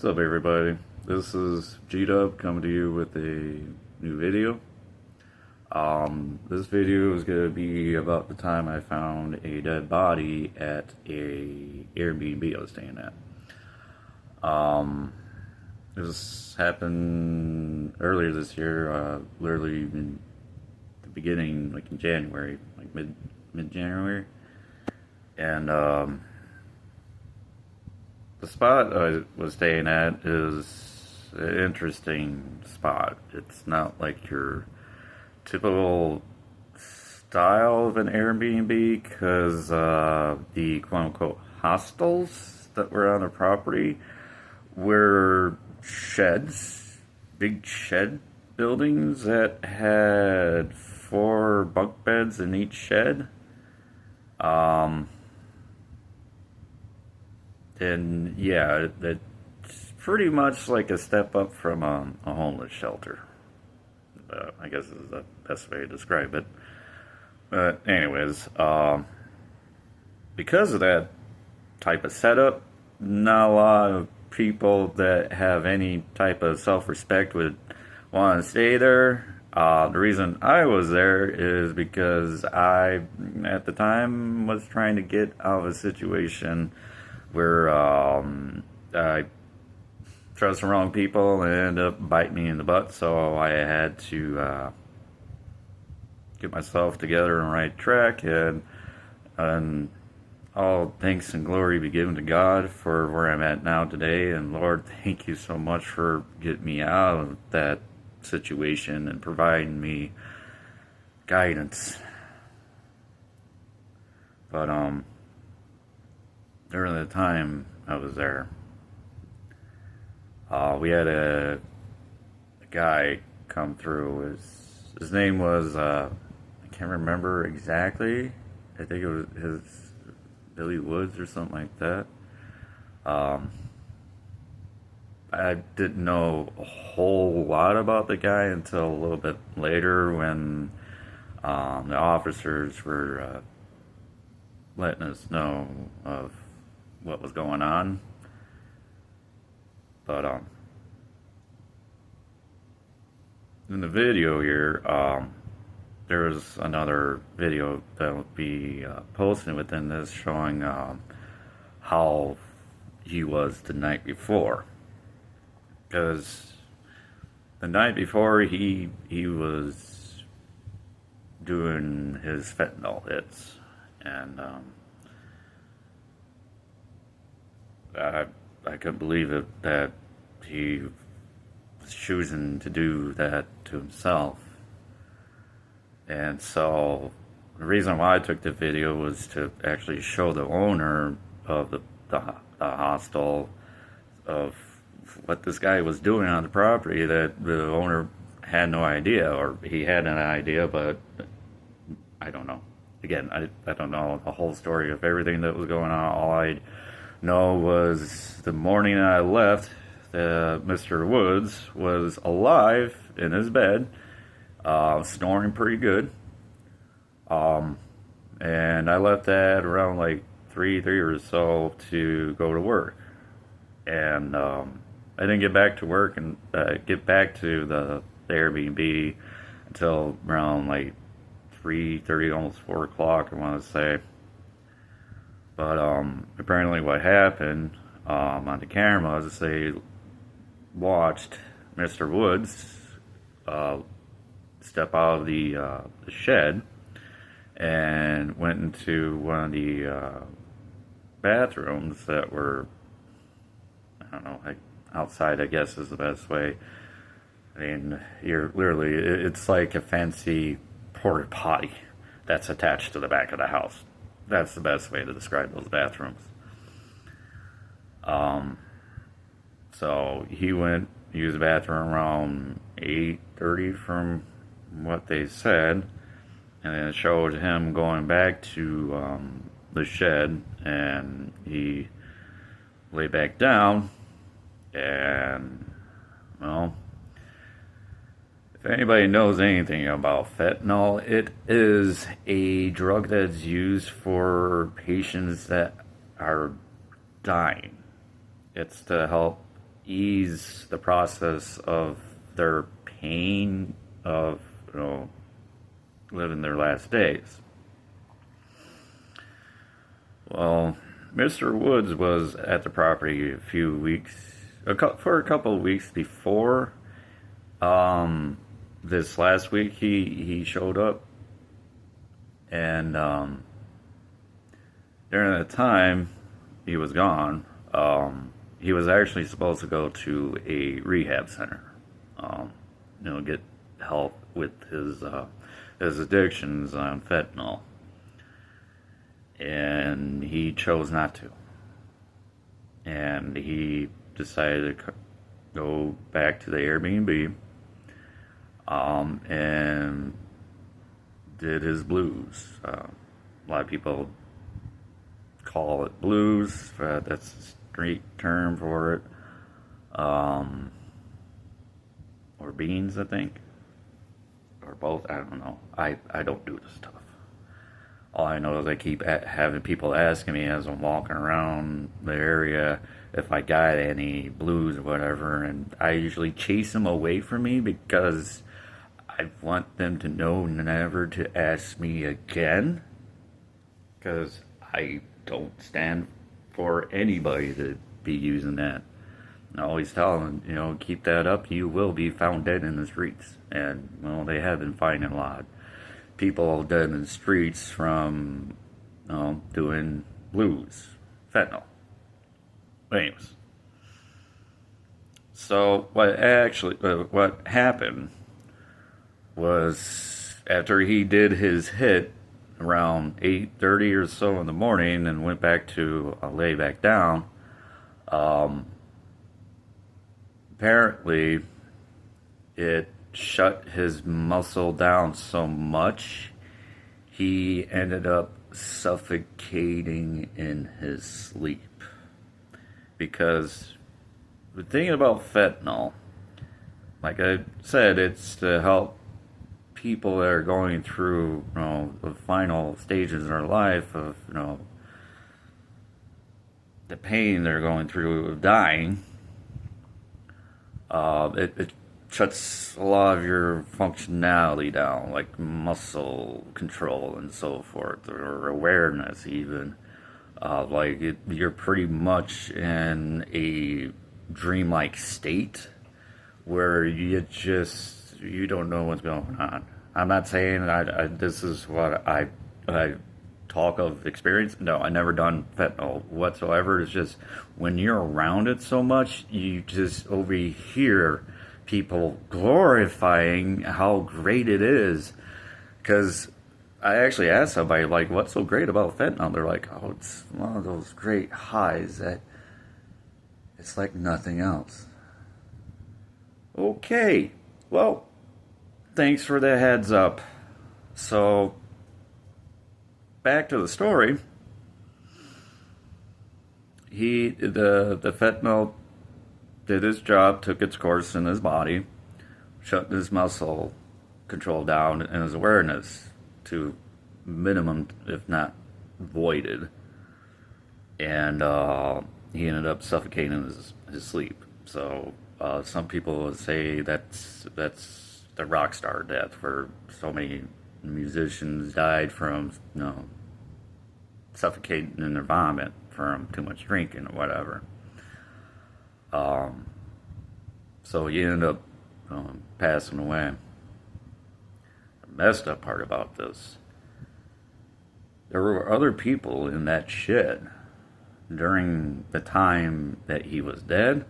What's up, everybody? This is G-Dub coming to you with a new video. This video is going to be about the time I found a dead body at a Airbnb I was staying at. This happened earlier this year, literally in the beginning, like in January, like mid-January. And, the spot I was staying at is an interesting spot. It's not like your typical style of an Airbnb because the quote-unquote hostels that were on the property were sheds, big shed buildings that had 4 bunk beds in each shed. And yeah, it's pretty much like a step up from a homeless shelter. I guess is the best way to describe it. But anyways, because of that type of setup, not a lot of people that have any type of self-respect would want to stay there. The reason I was there is because I, at the time, was trying to get out of a situation where I trust the wrong people and ended up biting me in the butt, so I had to get myself together on the right track, and all thanks and glory be given to God for where I'm at now today. And Lord, thank you so much for getting me out of that situation and providing me guidance. But during the time I was there, we had a guy come through. His name was, I can't remember exactly. I think it was his Billy Woods or something like that. I didn't know a whole lot about the guy until a little bit later when the officers were letting us know of what was going on. But in the video here, there's another video that will be posted within this showing how he was the night before. Because the night before he was doing his fentanyl hits, and I couldn't believe it that he was choosing to do that to himself. And so the reason why I took the video was to actually show the owner of the hostel of what this guy was doing on the property, that the owner had no idea, or he had an idea, but I don't know. Again, I don't know the whole story of everything that was going on. All I know was the morning I left, Mr. Woods was alive in his bed, snoring pretty good. And I left at around like 3 or so to go to work. And I didn't get back to work and get back to the Airbnb until around like 3:30, almost 4 o'clock, I want to say. But apparently what happened on the camera is they watched Mr. Woods step out of the shed and went into one of the bathrooms that were, I don't know, like outside, I guess is the best way. I mean, you're literally, it's like a fancy porta potty that's attached to the back of the house. That's the best way to describe those bathrooms. So he used the bathroom around 8:30 from what they said, and then it showed him going back to the shed, and he lay back down, and, well, if anybody knows anything about fentanyl, it is a drug that's used for patients that are dying. It's to help ease the process of their pain of, living their last days. Well, Mr. Woods was at the property a few weeks, for a couple of weeks before. This last week, he showed up, and during the time he was gone, he was actually supposed to go to a rehab center, get help with his addictions on fentanyl, and he chose not to, and he decided to go back to the Airbnb, and did his blues. A lot of people call it blues. That's the street term for it. Or beans, I think. Or both. I don't know. I don't do this stuff. All I know is I keep having people asking me as I'm walking around the area if I got any blues or whatever, and I usually chase them away from me because I want them to know never to ask me again, because I don't stand for anybody to be using that. I always tell them, keep that up, you will be found dead in the streets. And, they have been finding a lot of people dead in the streets from, doing blues, fentanyl. Anyways. So, what happened was, after he did his hit around 8:30 or so in the morning and went back to lay back down, apparently it shut his muscle down so much he ended up suffocating in his sleep. Because the thing about fentanyl, like I said, it's to help people that are going through, the final stages in their life of, the pain they're going through of dying. It shuts a lot of your functionality down, like muscle control and so forth, or awareness even. You're pretty much in a dreamlike state where you don't know what's going on. I'm not saying this is what I talk of experience. No, I never done fentanyl whatsoever. It's just when you're around it so much, you just overhear people glorifying how great it is. Because I actually asked somebody, like, what's so great about fentanyl? They're like, oh, it's one of those great highs that it's like nothing else. Okay, well, thanks for the heads up. So, back to the story. The fentanyl did its job, took its course in his body, shut his muscle control down and his awareness to minimum, if not voided. And he ended up suffocating in his sleep. So some people would say that's the rock star death, where so many musicians died from suffocating in their vomit from too much drinking or whatever. So he ended up passing away. The messed up part about this, there were other people in that shed during the time that he was dead.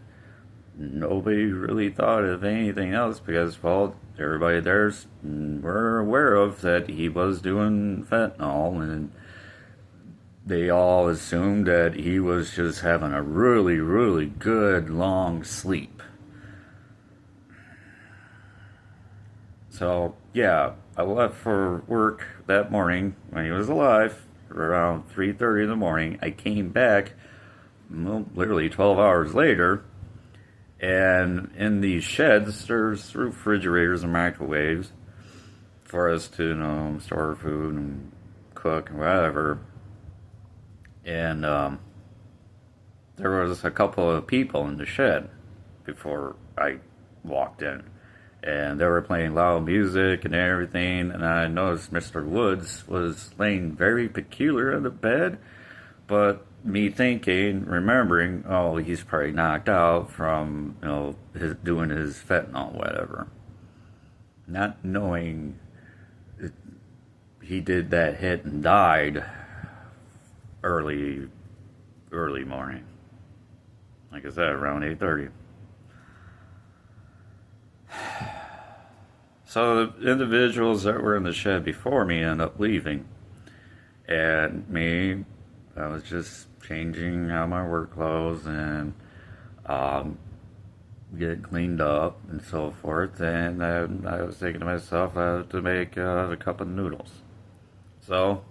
Nobody really thought of anything else because, well, everybody there's were aware of that he was doing fentanyl, and they all assumed that he was just having a really, really good long sleep. So, yeah, I left for work that morning when he was alive around 3:30 in the morning. I came back, literally 12 hours later, and in these sheds, there's refrigerators and microwaves for us to, store food and cook and whatever. And there was a couple of people in the shed. before I walked in. And they were playing loud music and everything, and I noticed Mr. Woods was laying very peculiar in the bed, but me thinking, remembering, oh, he's probably knocked out from, doing his fentanyl, whatever. Not knowing he did that hit and died early morning. Like I said, around 8:30. So the individuals that were in the shed before me ended up leaving. And me, I was just changing out my work clothes and get cleaned up and so forth. And I was thinking to myself, I have to make a cup of noodles. So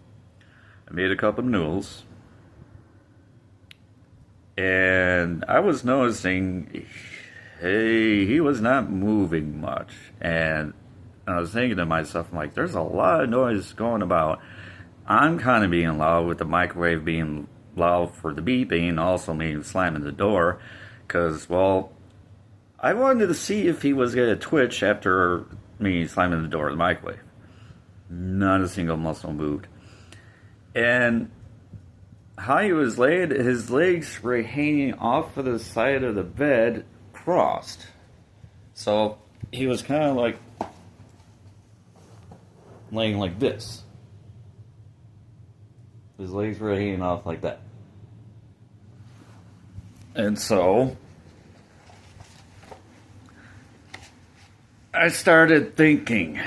I made a cup of noodles. And I was noticing, hey, he was not moving much. And I was thinking to myself, I'm like, there's a lot of noise going about. I'm kind of being loud with the microwave being loud for the beeping, also me slamming the door. Because, well, I wanted to see if he was going to twitch after me slamming the door of the microwave. Not a single muscle moved. And how he was laid, his legs were hanging off of the side of the bed, crossed. So he was kind of like laying like this. His legs were hanging off like that. And so I started thinking,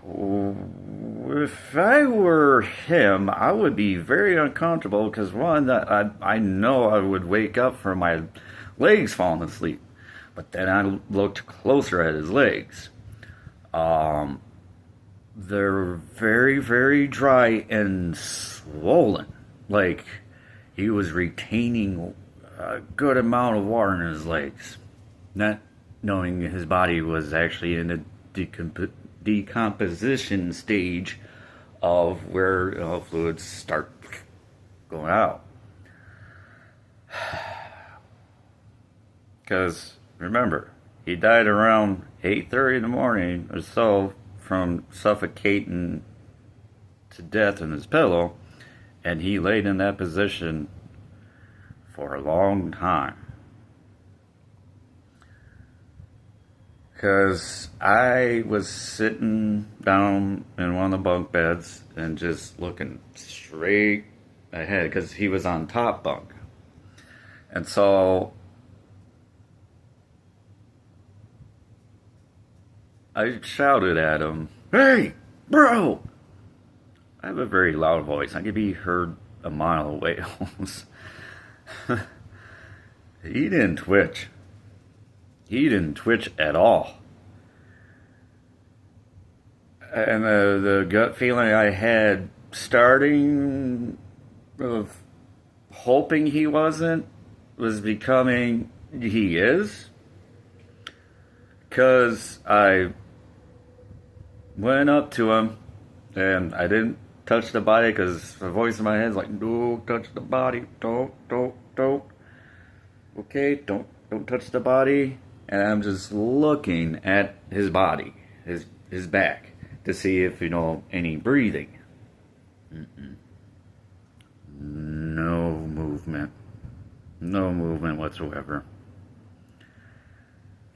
if I were him, I would be very uncomfortable because, one, I know I would wake up from my legs falling asleep. But then I looked closer at his legs. They're very, very dry and swollen. Like he was retaining a good amount of water in his legs. Not knowing his body was actually in a decomposition stage of where fluids start going out. Because remember, he died around 8:30 in the morning or so from suffocating to death in his pillow, and he laid in that position for a long time. Because I was sitting down in one of the bunk beds and just looking straight ahead because he was on top bunk. And so I shouted at him, "Hey, bro!" I have a very loud voice. I could be heard a mile away almost. He didn't twitch. He didn't twitch at all. And the gut feeling I had starting of hoping he wasn't was becoming he is. Because I went up to him and I didn't touch the body because the voice in my head is like, "Don't touch the body. Don't. Okay, don't touch the body." And I'm just looking at his body, his back, to see if, any breathing. No movement. No movement whatsoever.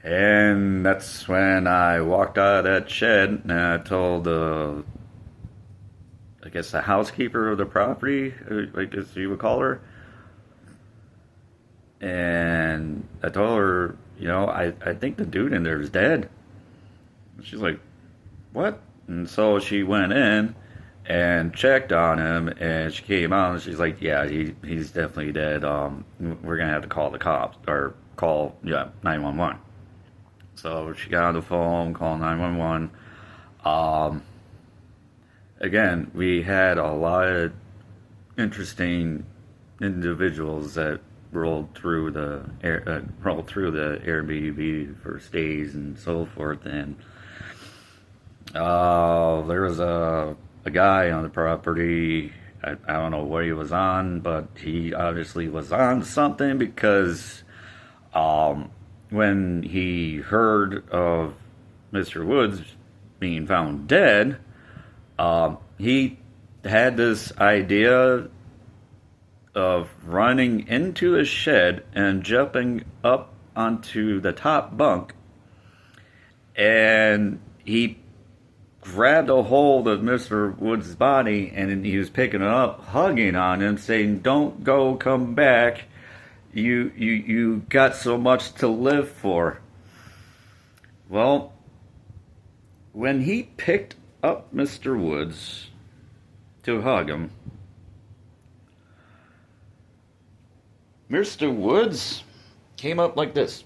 And that's when I walked out of that shed and I told the housekeeper of the property, I guess you would call her. And I told her, I think the dude in there is dead. And she's like, "What?" And so she went in and checked on him, and she came out and she's like, "Yeah, he's definitely dead. We're gonna have to call the cops or call 911." So she got on the phone, called 911. Again, we had a lot of interesting individuals that rolled through the Airbnb for stays and so forth, and there was a guy on the property. I don't know what he was on, but he obviously was on something because when he heard of Mr. Woods being found dead, he had this idea of running into a shed and jumping up onto the top bunk, and he grabbed a hold of Mr. Woods' body, and he was picking it up, hugging on him, saying, "Don't go, come back. You got so much to live for." Well, when he picked up Mr. Woods to hug him, Mr. Woods came up like this.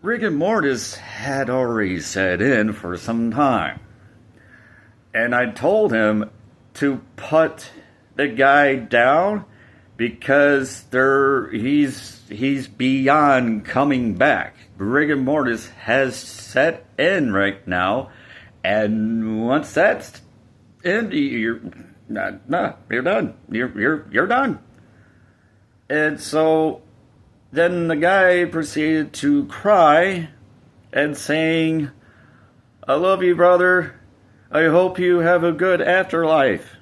Rigor mortis had already set in for some time, and I told him to put the guy down because he's beyond coming back. Rigor mortis has set in right now, and once that's in, you're done. You're done. And so then the guy proceeded to cry and saying, "I love you, brother. I hope you have a good afterlife."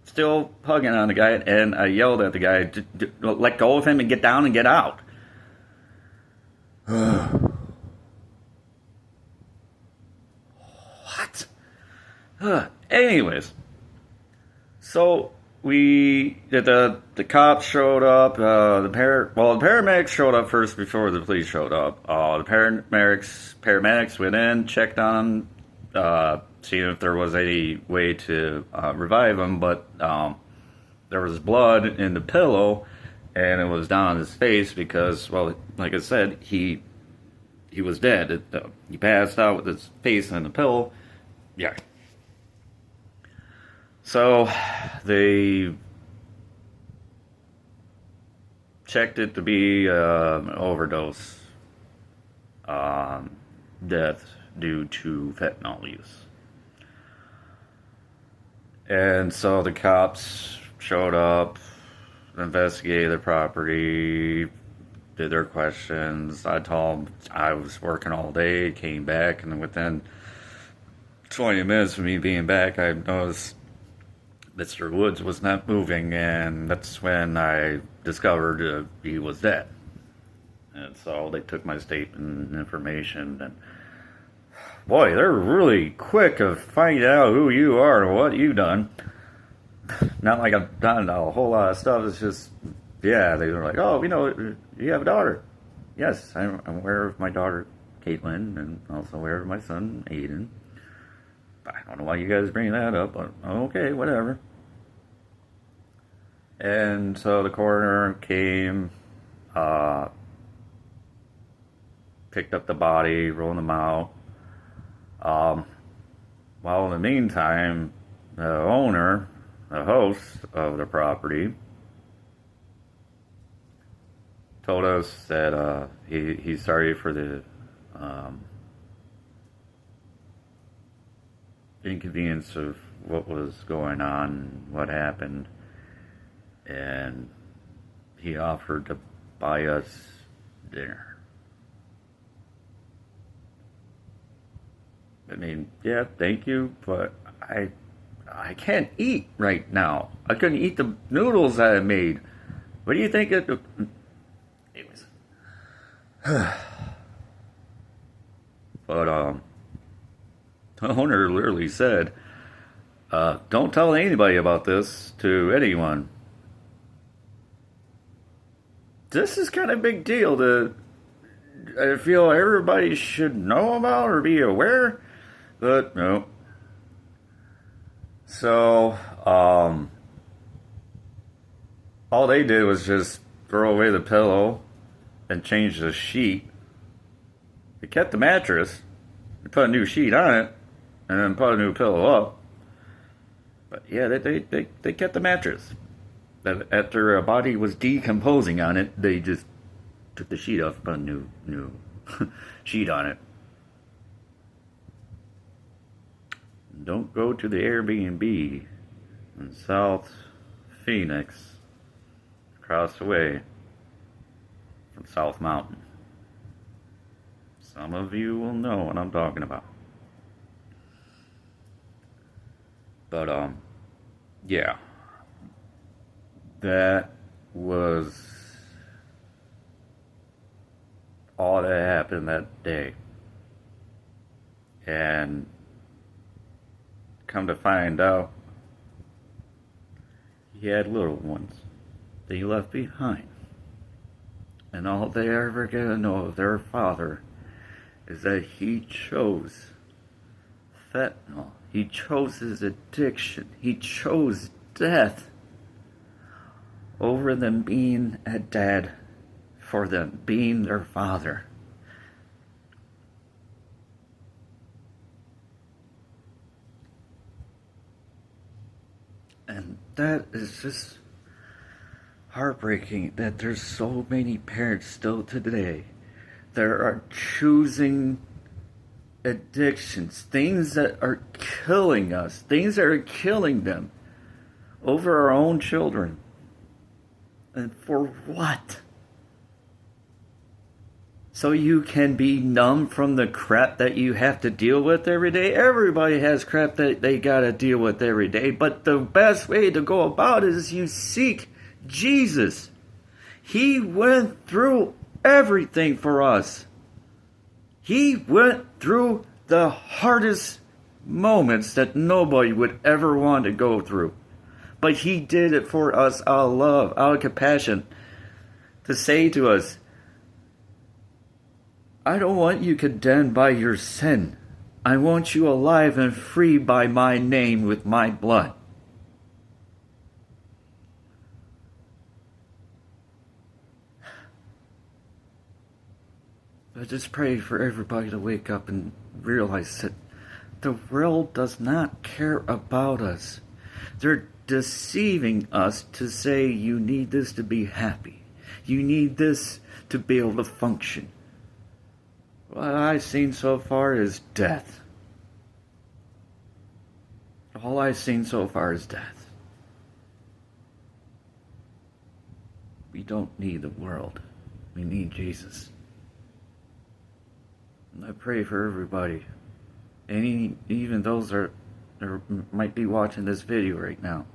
Still hugging on the guy, and I yelled at the guy, "Let go of him and get down and get out." What? Anyways, so the cops showed up. The paramedics showed up first before the police showed up. The paramedics went in, checked on him, seeing if there was any way to revive him, but there was blood in the pillow, and it was down on his face because, well, like I said, he was dead. He passed out with his face in the pillow. Yeah. So they checked it to be an overdose death due to fentanyl use. And so the cops showed up, investigated the property, did their questions. I told them I was working all day, came back, and within 20 minutes of me being back, I noticed Mr. Woods was not moving, and that's when I discovered he was dead. And so they took my statement and information, and boy, they're really quick of finding out who you are and what you've done. Not like I've done a whole lot of stuff. It's just, yeah, they were like, "Oh, we know you have a daughter." Yes, I'm aware of my daughter, Caitlin, and also aware of my son, Aiden. I don't know why you guys bring that up, but okay, whatever. And so the coroner came, picked up the body, rolled them out. While in the meantime, the owner, the host of the property, told us that he's sorry for the inconvenience of what was going on, what happened, and he offered to buy us dinner. I mean, yeah, thank you, but I can't eat right now. I couldn't eat the noodles that I made. What do you think of... Anyways. But, the owner literally said, "Don't tell anybody about this to anyone." This is kind of a big deal that I feel everybody should know about or be aware, but no. So, all they did was just throw away the pillow and change the sheet. They kept the mattress, they put a new sheet on it, and then put a new pillow up. But yeah, they kept the mattress. After a body was decomposing on it, they just took the sheet off and put a new sheet on it. Don't go to the Airbnb in South Phoenix across the way from South Mountain. Some of you will know what I'm talking about. But, yeah. That was all that happened that day. And come to find out, he had little ones that he left behind. And all they ever get to know of their father is that he chose fentanyl. He chose his addiction. He chose death over them being a dad for them, being their father. And that is just heartbreaking that there's so many parents still today that are choosing addictions, things that are killing us, things that are killing them over our own children. And for what? So you can be numb from the crap that you have to deal with every day? Everybody has crap that they gotta deal with every day, but the best way to go about it is you seek Jesus. He went through everything for us. He went through the hardest moments that nobody would ever want to go through. But he did it for us out of love, out of compassion, to say to us, I don't want you condemned by your sin. I want you alive and free by my name with my blood. I just pray for everybody to wake up and realize that the world does not care about us. They're deceiving us to say you need this to be happy. You need this to be able to function. What I've seen so far is death. All I've seen so far is death. We don't need the world. We need Jesus. And I pray for everybody. Even those that might be watching this video right now.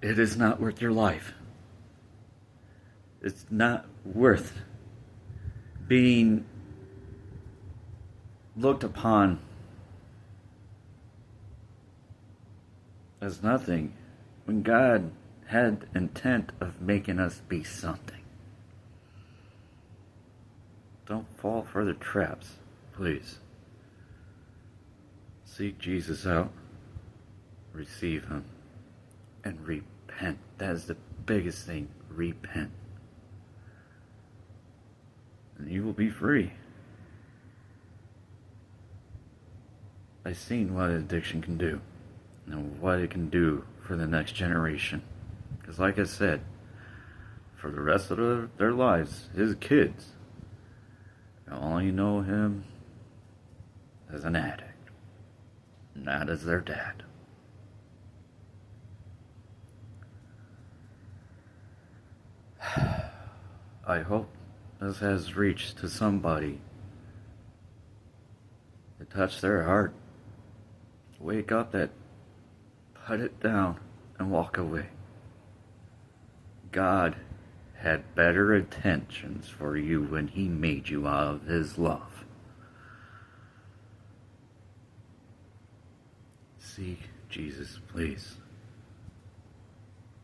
It is not worth your life. It's not worth being looked upon as nothing when God had intent of making us be something. Don't fall for the traps, please. Seek Jesus out, receive Him, and repent. That is the biggest thing. Repent. And you will be free. I've seen what addiction can do and what it can do for the next generation. Because like I said, for the rest of their lives, his kids only know him as an addict, not as their dad. I hope this has reached to somebody to touch their heart. Wake up, that put it down and walk away. God had better intentions for you when He made you out of His love. Seek Jesus, please.